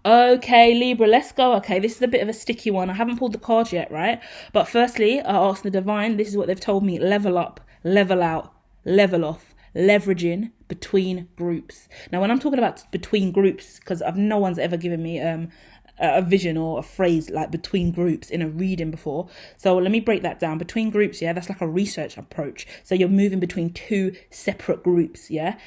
Okay, Libra, let's go. Okay, this is a bit of a sticky one. I haven't pulled the card yet, right? But firstly, I asked the divine, this is what they've told me: level up, level out, level off, leveraging between groups. Now, when I'm talking about between groups, because no one's ever given me a vision or a phrase like between groups in a reading before. So let me break that down. Between groups, yeah, that's like a research approach. So you're moving between two separate groups, yeah.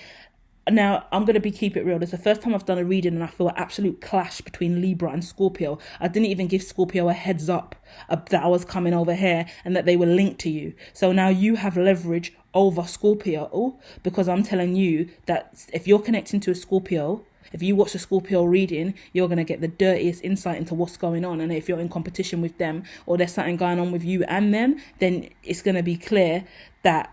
Now, I'm going to keep it real. This is the first time I've done a reading and I feel an absolute clash between Libra and Scorpio. I didn't even give Scorpio a heads up that I was coming over here and that they were linked to you. So now you have leverage over Scorpio, because I'm telling you that if you're connecting to a Scorpio, if you watch a Scorpio reading, you're going to get the dirtiest insight into what's going on. And if you're in competition with them, or there's something going on with you and them, then it's going to be clear that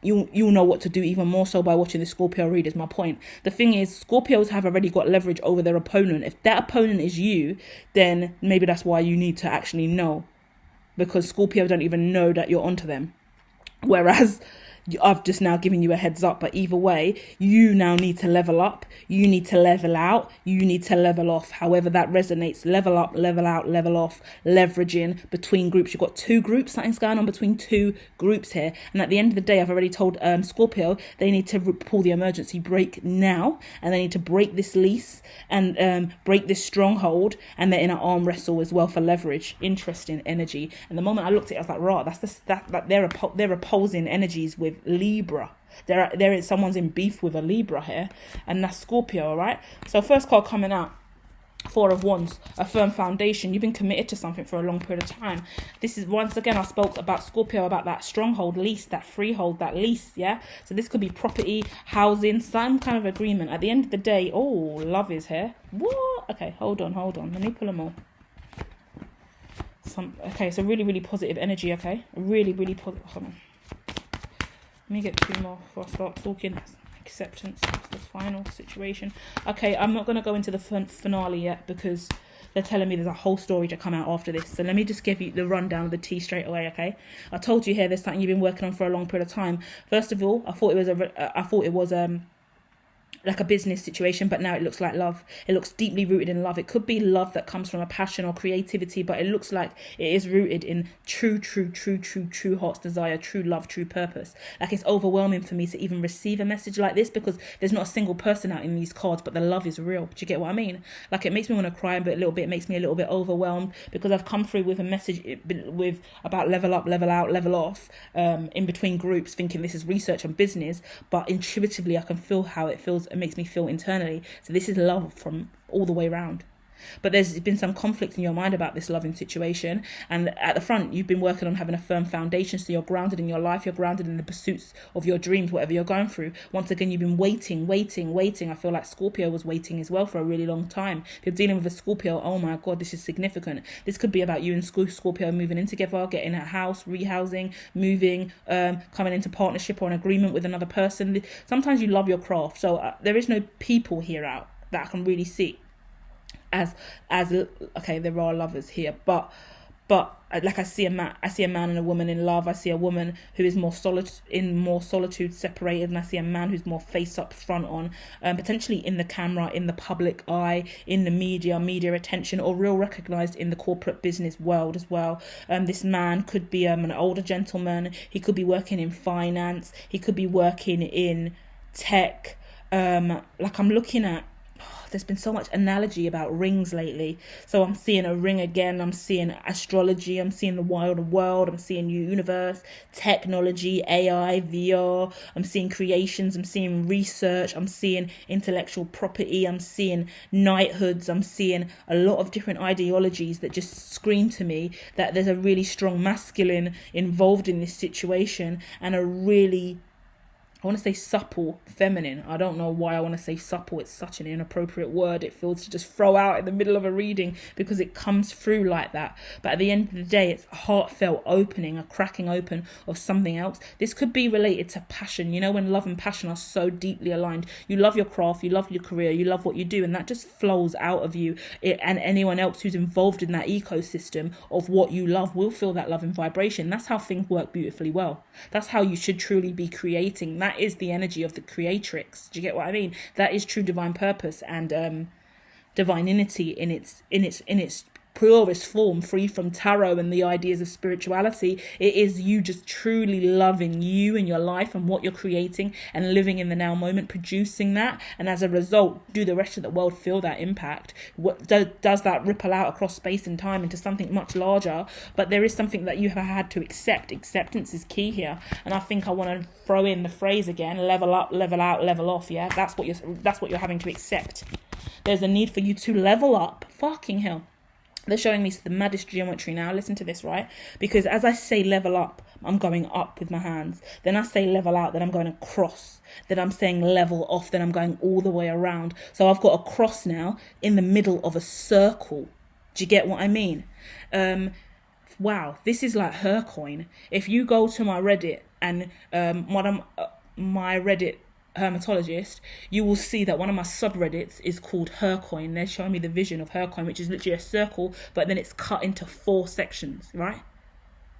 you'll know what to do, even more so by watching the Scorpio read, is my point. The thing is, Scorpios have already got leverage over their opponent. If that opponent is you, then maybe that's why you need to actually know, because Scorpio don't even know that you're onto them. Whereas I've just now given you a heads up. But either way, you now need to level up, you need to level out, you need to level off. However that resonates: level up, level out, level off, leveraging between groups. You've got two groups, something's going on between two groups here. And at the end of the day, I've already told Scorpio they need to pull the emergency brake now, and they need to break this lease and break this stronghold, and they're in an arm wrestle as well for leverage. Interesting energy. And the moment I looked at it, I was like, right, that they're opposing energies with Libra. There is someone's in beef with a Libra here, and that's Scorpio. All right. So first card coming out, Four of Wands, a firm foundation. You've been committed to something for a long period of time. This is, once again, I spoke about Scorpio, about that stronghold lease, that freehold, that lease, yeah? So this could be property, housing, some kind of agreement. At the end of the day, oh, love is here. What? Okay, hold on. Let me pull them all. Okay, so really, really positive energy, okay? Really, really positive. Hold on. Let me get two more before I start talking. Acceptance, that's the final situation. Okay, I'm not going to go into the finale yet, because they're telling me there's a whole story to come out after this. So let me just give you the rundown of the tea straight away, okay? I told you here there's something you've been working on for a long period of time. First of all, I thought it was like a business situation, but now it looks like love. It looks deeply rooted in love. It could be love that comes from a passion or creativity, but it looks like it is rooted in true heart's desire, true love, true purpose. Like, it's overwhelming for me to even receive a message like this, because there's not a single person out in these cards, but the love is real. Do you get what I mean? Like, it makes me want to cry, but a little bit, it makes me a little bit overwhelmed, because I've come through with a message about level up, level out, level off, in between groups, thinking this is research and business, but intuitively I can feel how it feels. It makes me feel internally. So this is love from all the way around. But there's been some conflict in your mind about this loving situation, and at the front you've been working on having a firm foundation, so you're grounded in your life, you're grounded in the pursuits of your dreams, whatever you're going through. Once again, you've been waiting. I feel like Scorpio was waiting as well for a really long time. If you're dealing with a Scorpio, oh my god, this is significant. This could be about you and Scorpio moving in together, getting a house, rehousing, moving, coming into partnership or an agreement with another person. Sometimes you love your craft, so there is no people here out that I can really see as okay, there are lovers here, but like I see a man and a woman in love. I see a woman who is more solitude, separated, and I see a man who's more face up front on, potentially in the camera, in the public eye, in the media attention, or real recognized in the corporate business world as well. This man could be an older gentleman. He could be working in finance. He could be working in tech. Like, I'm looking at, there's been so much analogy about rings lately. So I'm seeing a ring again. I'm seeing astrology. I'm seeing the wider world. I'm seeing universe, technology, AI, VR. I'm seeing creations. I'm seeing research. I'm seeing intellectual property. I'm seeing knighthoods. I'm seeing a lot of different ideologies that just scream to me that there's a really strong masculine involved in this situation, and a really, I want to say supple feminine. I don't know why I want to say supple. It's such an inappropriate word. It feels to just throw out in the middle of a reading, because it comes through like that. But at the end of the day, it's a heartfelt opening, a cracking open of something else. This could be related to passion. You know, when love and passion are so deeply aligned, you love your craft, you love your career, you love what you do, and that just flows out of you. And anyone else who's involved in that ecosystem of what you love will feel that love and vibration. That's how things work beautifully well. That's how you should truly be creating. That is the energy of the creatrix. Do you get what I mean? That is true divine purpose. And divinity in its purest form, free from tarot and the ideas of spirituality. It is you just truly loving you and your life and what you're creating and living in the now moment, producing that, and as a result, do the rest of the world feel that impact? What does that ripple out across space and time into something much larger? But there is something that you have had to accept. Acceptance is key here, and I think I want to throw in the phrase again: level up, level out, level off. Yeah, that's what you're having to accept. There's a need for you to level up. Fucking hell. They're showing me the maddest geometry now. Listen to this, right? Because as I say level up, I'm going up with my hands. Then I say level out, then I'm going across. Then I'm saying level off, then I'm going all the way around. So I've got a cross now in the middle of a circle. Do you get what I mean? Wow, this is like her coin. If you go to my Reddit and my Reddit hermatologist, you will see that one of my subreddits is called Her Coin. They're showing me the vision of Her Coin, which is literally a circle, but then it's cut into 4 sections, right?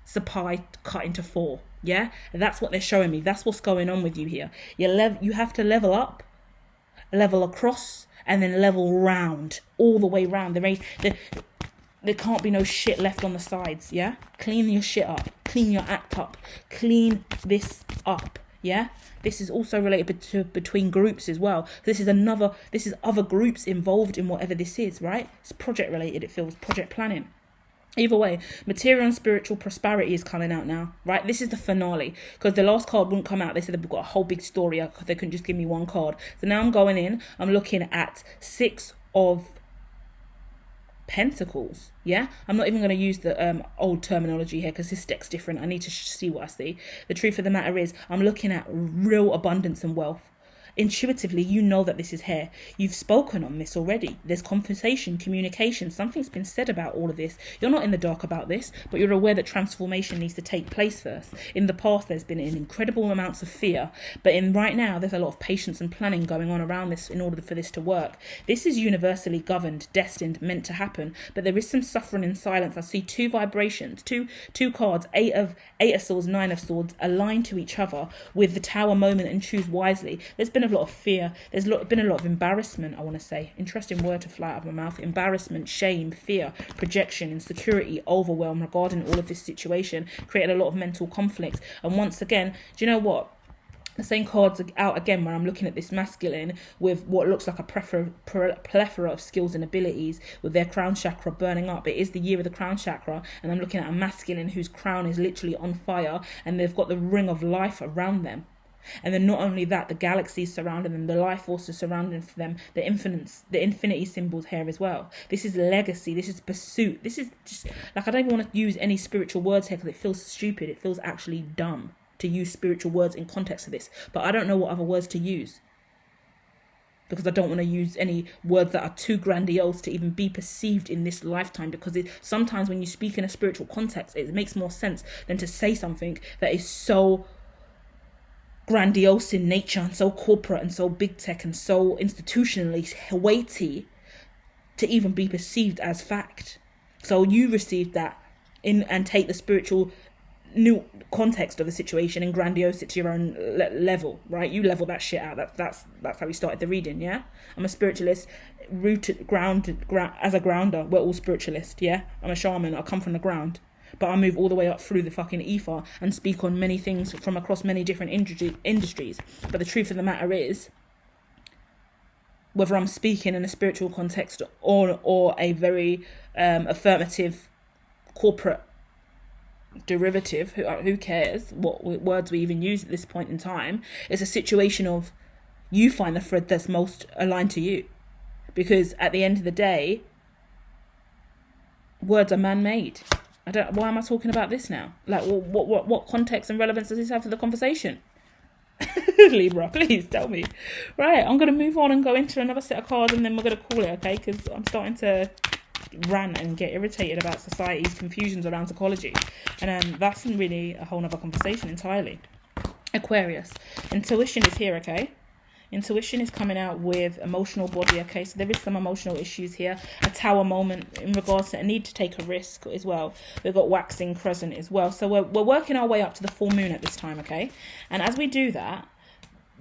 It's a pie cut into 4, yeah? And that's what they're showing me. That's what's going on with you here. You have to level up, level across, and then level round, all the way round. There can't be no shit left on the sides, yeah? Clean your shit up. Clean your act up. Clean this up, yeah? This is also related to between groups as well. This is other groups involved in whatever this is, right? It's project related, it feels, project planning. Either way, material and spiritual prosperity is coming out now, right? This is the finale, because the last card wouldn't come out. They said they've got a whole big story. They couldn't just give me one card. So now I'm going in. I'm looking at 6 of Pentacles, yeah? I'm not even going to use the old terminology here because this deck's different. I need to see what I see. The truth of the matter is I'm looking at real abundance and wealth. Intuitively, you know that this is here. You've spoken on this already. There's conversation, communication. Something's been said about all of this. You're not in the dark about this, but you're aware that transformation needs to take place first. In the past, there's been incredible amounts of fear, but right now, there's a lot of patience and planning going on around this in order for this to work. This is universally governed, destined, meant to happen, but there is some suffering in silence. I see 2 vibrations, two cards, 8 of Swords, 9 of Swords, aligned to each other with the Tower moment and choose wisely. There's been a lot of fear. There's been a lot of embarrassment, I want to say. Interesting word to fly out of my mouth. Embarrassment, shame, fear, projection, insecurity, overwhelm regarding all of this situation. Created a lot of mental conflict. And once again, do you know what? The same cards are out again where I'm looking at this masculine with what looks like a plethora of skills and abilities with their crown chakra burning up. It is the year of the crown chakra, and I'm looking at a masculine whose crown is literally on fire and they've got the ring of life around them. And then not only that, the galaxies surrounding them, the life forces surrounding them, the infinity symbols here as well. This is legacy. This is pursuit. This is just like, I don't even want to use any spiritual words here because it feels stupid. It feels actually dumb to use spiritual words in context of this. But I don't know what other words to use because I don't want to use any words that are too grandiose to even be perceived in this lifetime, because sometimes when you speak in a spiritual context, it makes more sense than to say something that is so grandiose in nature and so corporate and so big tech and so institutionally weighty to even be perceived as fact. So you receive that in and take the spiritual new context of the situation and grandiose it to your own level, right? You level that shit out. That's how we started the reading, yeah? I'm a spiritualist, rooted, grounded, as a grounder. We're all spiritualists, yeah? I'm a shaman. I come from the ground. But I move all the way up through the fucking ether and speak on many things from across many different industries. But the truth of the matter is, whether I'm speaking in a spiritual context or a very affirmative corporate derivative, who cares what words we even use at this point in time, it's a situation of you find the thread that's most aligned to you. Because at the end of the day, words are man-made. Why am I talking about this now? Like, what context and relevance does this have to the conversation? Libra, please tell me. Right, I'm going to move on and go into another set of cards and then we're going to call it, okay? Because I'm starting to rant and get irritated about society's confusions around psychology. And that's really a whole other conversation entirely. Aquarius. Intuition is here, okay? Intuition is coming out with emotional body, okay? So there is some emotional issues here. A Tower moment in regards to a need to take a risk as well. We've got waxing crescent as well. So we're working our way up to the full moon at this time, okay? And as we do that,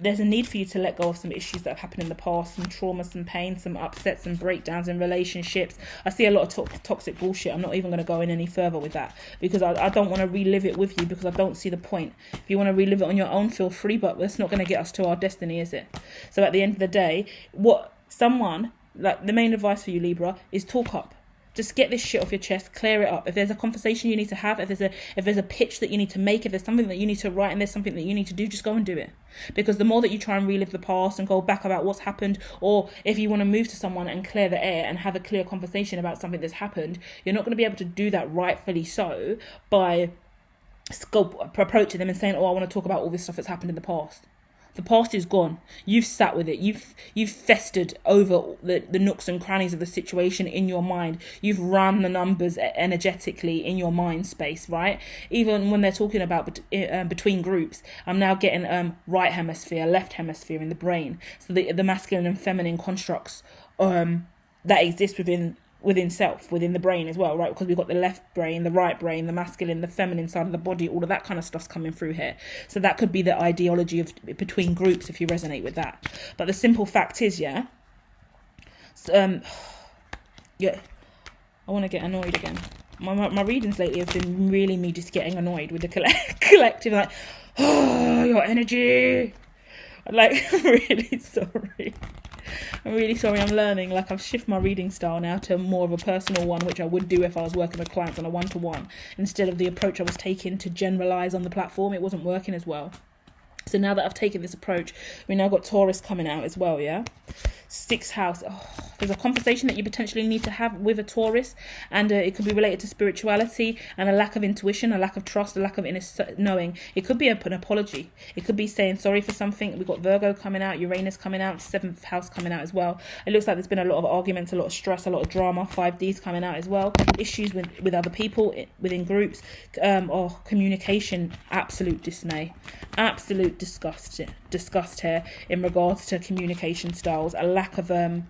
there's a need for you to let go of some issues that have happened in the past, some trauma, some pain, some upsets and breakdowns in relationships. I see a lot of toxic bullshit. I'm not even going to go in any further with that, because I don't want to relive it with you, because I don't see the point. If you want to relive it on your own, feel free, but that's not going to get us to our destiny, is it? So at the end of the day, the main advice for you, Libra, is talk up. Just get this shit off your chest, clear it up. If there's a conversation you need to have, if there's a pitch that you need to make, if there's something that you need to write and there's something that you need to do, just go and do it. Because the more that you try and relive the past and go back about what's happened, or if you want to move to someone and clear the air and have a clear conversation about something that's happened, you're not going to be able to do that, rightfully so, by approaching them and saying, oh, I want to talk about all this stuff that's happened in the past. The past is gone. You've sat with it. You've festered over the nooks and crannies of the situation in your mind. You've run the numbers energetically in your mind space, right? Even when they're talking about between groups, I'm now getting right hemisphere, left hemisphere in the brain. So the masculine and feminine constructs that exist within self, within the brain as well, right? Because we've got the left brain, the right brain, the masculine, the feminine side of the body, all of that kind of stuff's coming through here. So that could be the ideology of between groups, if you resonate with that. But the simple fact is, I want to get annoyed again. My readings lately have been really me just getting annoyed with the collective, like, oh, your energy. Like, I'm really sorry. I'm learning. Like, I've shifted my reading style now to more of a personal one, which I would do if I was working with clients on a one-to-one, instead of the approach I was taking to generalize on the platform. It wasn't working as well. So now that I've taken this approach, we now got Taurus coming out as well, yeah? 6th house. Oh, there's a conversation that you potentially need to have with a Taurus, and it could be related to spirituality and a lack of intuition, a lack of trust, a lack of inner knowing. It could be an apology. It could be saying sorry for something. We've got Virgo coming out, Uranus coming out, 7th house coming out as well. It looks like there's been a lot of arguments, a lot of stress, a lot of drama. 5Ds coming out as well. Issues with other people, within groups. Communication, absolute dismay. Absolute disgust here in regards to communication styles. A lack of I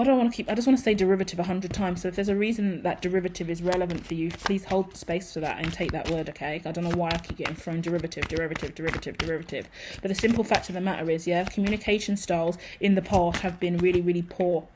just want to say derivative 100 times. So if there's a reason that derivative is relevant for you, please hold space for that and take that word, okay? I don't know why I keep getting thrown derivative. But the simple fact of the matter is, communication styles in the past have been really, really poor.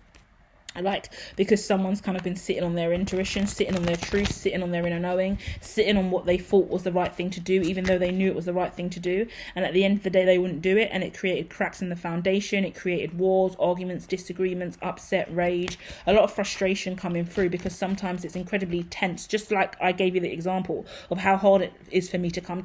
Because someone's kind of been sitting on their intuition, sitting on their truth, sitting on their inner knowing, sitting on what they thought was the right thing to do, even though they knew it was the right thing to do. And at the end of the day, they wouldn't do it. And it created cracks in the foundation. It created wars, arguments, disagreements, upset, rage, a lot of frustration coming through, because sometimes it's incredibly tense. Just like I gave you the example of how hard it is for me to come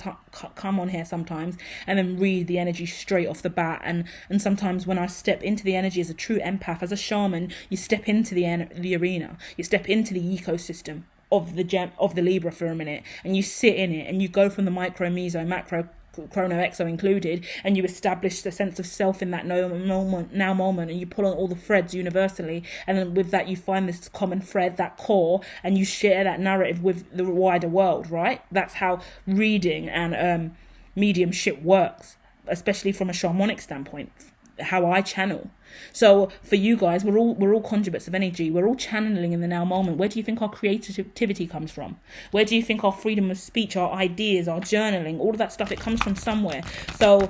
on here sometimes and then read the energy straight off the bat. And sometimes when I step into the energy as a true empath, as a shaman, you step into the arena, you step into the ecosystem of the Libra for a minute, and you sit in it, and you go from the micro, meso, macro, chrono, exo included, and you establish the sense of self in that now moment, and you pull on all the threads universally, and then with that you find this common thread, that core, and you share that narrative with the wider world, right? That's how reading and mediumship works, especially from a shamanic standpoint, how I channel. So for you guys, we're all conduits of energy. We're all channeling in the now moment. Where do you think our creativity comes from? Where do you think our freedom of speech, our ideas, our journaling, all of that stuff, it comes from somewhere. So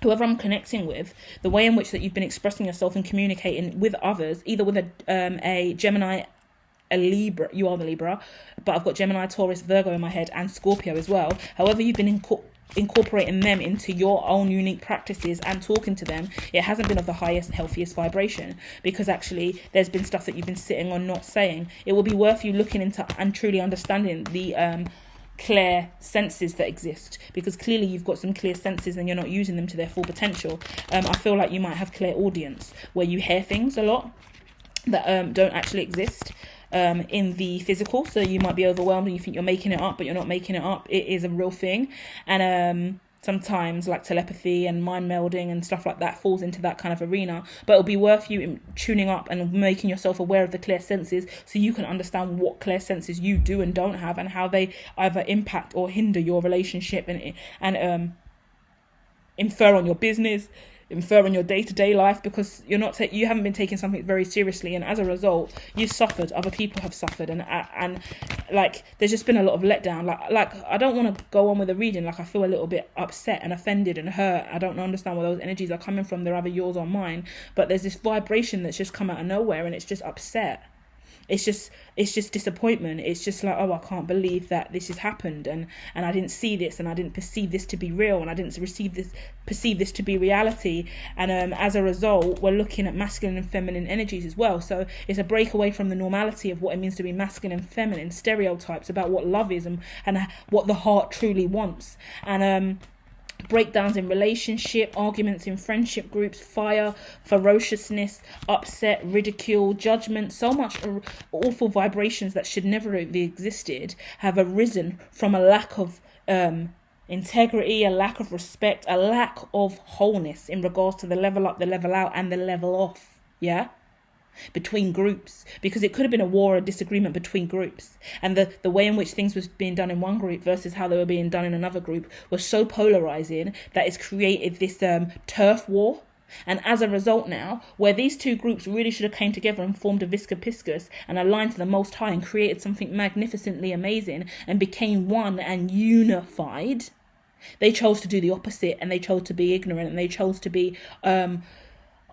whoever I'm connecting with, the way in which that you've been expressing yourself and communicating with others, either with a Gemini, a Libra, you are the Libra, but I've got Gemini, Taurus, Virgo in my head, and Scorpio as well. However you've been incorporating them into your own unique practices and talking to them, it hasn't been of the highest, healthiest vibration, because actually there's been stuff that you've been sitting on not saying. It will be worth you looking into and truly understanding the clear senses that exist, because clearly you've got some clear senses and you're not using them to their full potential. I feel like you might have clear audience where you hear things a lot that don't actually exist in the physical. So you might be overwhelmed and you think you're making it up, but you're not making it up. It is a real thing. And sometimes like telepathy and mind melding and stuff like that falls into that kind of arena. But it'll be worth you tuning up and making yourself aware of the clear senses, so you can understand what clear senses you do and don't have, and how they either impact or hinder your relationship and infer on your business, infer in your day-to-day life, because you haven't been taking something very seriously, and as a result you've suffered, other people have suffered, and like there's just been a lot of letdown. Like I don't want to go on with the reading, like I feel a little bit upset and offended and hurt. I don't understand where those energies are coming from. They're either yours or mine, but there's this vibration that's just come out of nowhere, and it's just upset. It's just disappointment. It's just like, oh, I can't believe that this has happened, and I didn't see this, and I didn't perceive this to be real, and I didn't perceive this to be reality. And as a result, we're looking at masculine and feminine energies as well. So it's a break away from the normality of what it means to be masculine and feminine, stereotypes about what love is and what the heart truly wants. And breakdowns in relationship, arguments in friendship groups, fire, ferociousness, upset, ridicule, judgment, so much awful vibrations that should never have existed have arisen from a lack of integrity, a lack of respect, a lack of wholeness in regards to the level up, the level out, and the level off, between groups, because it could have been a war or disagreement between groups, and the way in which things was being done in one group versus how they were being done in another group was so polarizing that it's created this turf war. And as a result now, where these two groups really should have came together and formed a Visca Piscus and aligned to the Most High and created something magnificently amazing and became one and unified, they chose to do the opposite, and they chose to be ignorant, and they chose to be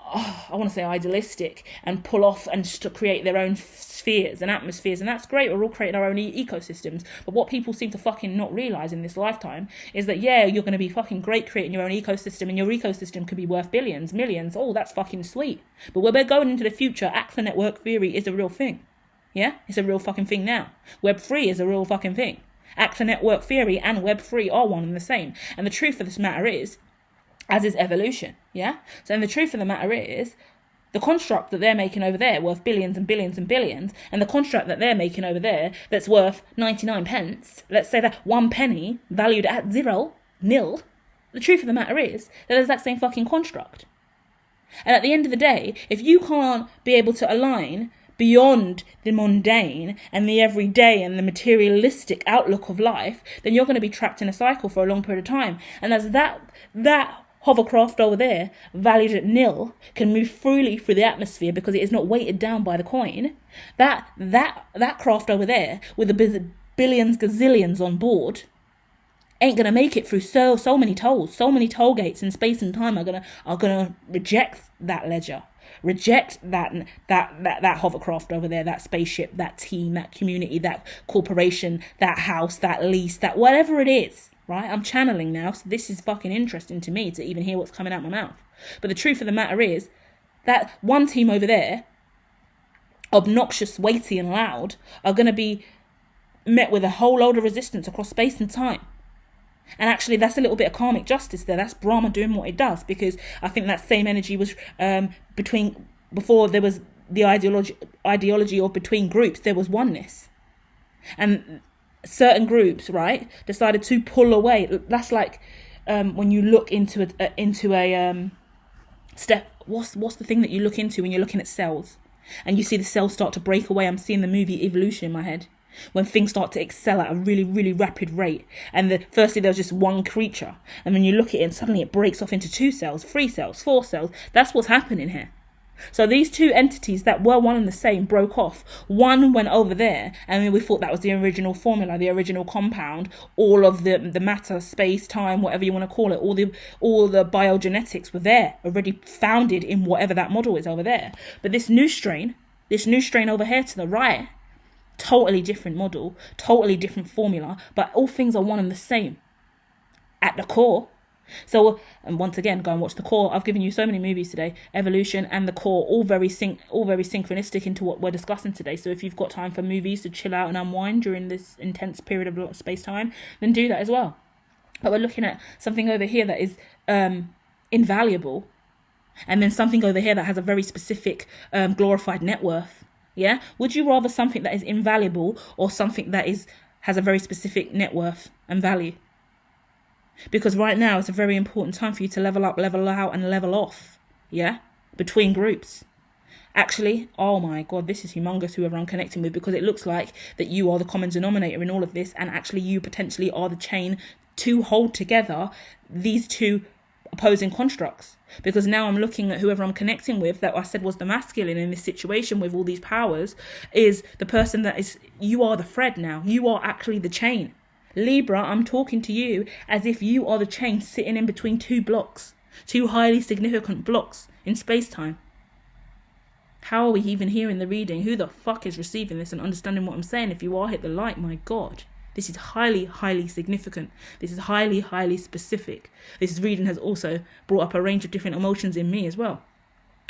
I want to say idealistic, and pull off and to create their own spheres and atmospheres. And that's great, we're all creating our own ecosystems. But what people seem to fucking not realise in this lifetime is that, you're going to be fucking great creating your own ecosystem, and your ecosystem could be worth billions, millions. Oh, that's fucking sweet. But when we're going into the future, Axler network theory is a real thing. It's a real fucking thing now. Web3 is a real fucking thing. Axler network theory and Web3 are one and the same. And the truth of this matter is, as is evolution, So, and the truth of the matter is, the construct that they're making over there worth billions and billions and billions, and the construct that they're making over there that's worth 99 pence, let's say that 1 penny valued at nil, the truth of the matter is, they're the exact same fucking construct. And at the end of the day, if you can't be able to align beyond the mundane and the everyday and the materialistic outlook of life, then you're going to be trapped in a cycle for a long period of time. And as that hovercraft over there, valued at nil, can move freely through the atmosphere because it is not weighted down by the coin, that craft over there with the billions gazillions on board ain't gonna make it through so many tolls. So many toll gates in space and time are gonna reject that ledger, reject that hovercraft over there, that spaceship, that team, that community, that corporation, that house, that lease, that whatever it is. Right, I'm channeling now, so this is fucking interesting to me to even hear what's coming out my mouth. But the truth of the matter is that one team over there, obnoxious, weighty and loud, are going to be met with a whole load of resistance across space and time. And actually, that's a little bit of karmic justice there. That's Brahma doing what it does, because I think that same energy was before there was the ideology or between groups, there was oneness. And certain groups, right, decided to pull away. That's like when you look into a step. What's the thing that you look into when you're looking at cells, and you see the cells start to break away? I'm seeing the movie Evolution in my head, when things start to excel at a really, really rapid rate. And firstly, there's just one creature, and then you look at it, and suddenly it breaks off into 2 cells, 3 cells, 4 cells. That's what's happening here. So these two entities that were one and the same broke off. One went over there, and we thought that was the original formula, the original compound, all of the matter, space, time, whatever you want to call it, all the biogenetics were there, already founded in whatever that model is over there. But this new strain over here to the right, totally different model, totally different formula, but all things are one and the same at the core. So, and once again, go and watch The Core. I've given you so many movies today. Evolution and The Core, all very synchronistic into what we're discussing today. So if you've got time for movies to chill out and unwind during this intense period of space-time, then do that as well. But we're looking at something over here that is invaluable, and then something over here that has a very specific glorified net worth. Yeah? Would you rather something that is invaluable or something that has a very specific net worth and value? Because right now it's a very important time for you to level up, level out, and level off, between groups. Actually, oh my God, this is humongous, whoever I'm connecting with, because it looks like that you are the common denominator in all of this, and actually you potentially are the chain to hold together these two opposing constructs, because now I'm looking at whoever I'm connecting with that I said was the masculine in this situation with all these powers is the person that is, you are the thread now. You are actually the chain. Libra, I'm talking to you as if you are the chain sitting in between two blocks, two highly significant blocks in space-time. How are we even hearing the reading? Who the fuck is receiving this and understanding what I'm saying? If you are, hit the like, my God. This is highly, highly significant. This is highly, highly specific. This reading has also brought up a range of different emotions in me as well.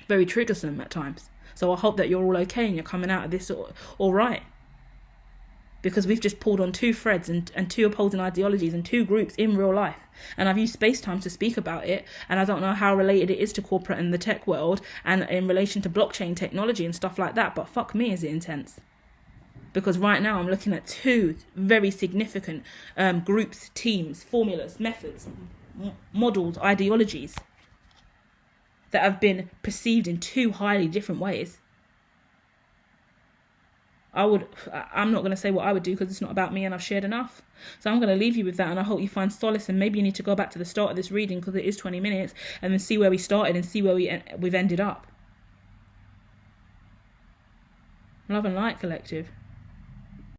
Very triggersome at times. So I hope that you're all okay and you're coming out of this all right. Because we've just pulled on two threads and two opposing ideologies and two groups in real life. And I've used space-time to speak about it. And I don't know how related it is to corporate and the tech world and in relation to blockchain technology and stuff like that. But fuck me, is it intense. Because right now I'm looking at two very significant groups, teams, formulas, methods, models, ideologies that have been perceived in two highly different ways. I'm not going to say what I would do because it's not about me and I've shared enough. So I'm going to leave you with that, and I hope you find solace, and maybe you need to go back to the start of this reading because it is 20 minutes and then see where we started and see where we've ended up. Love and light, collective.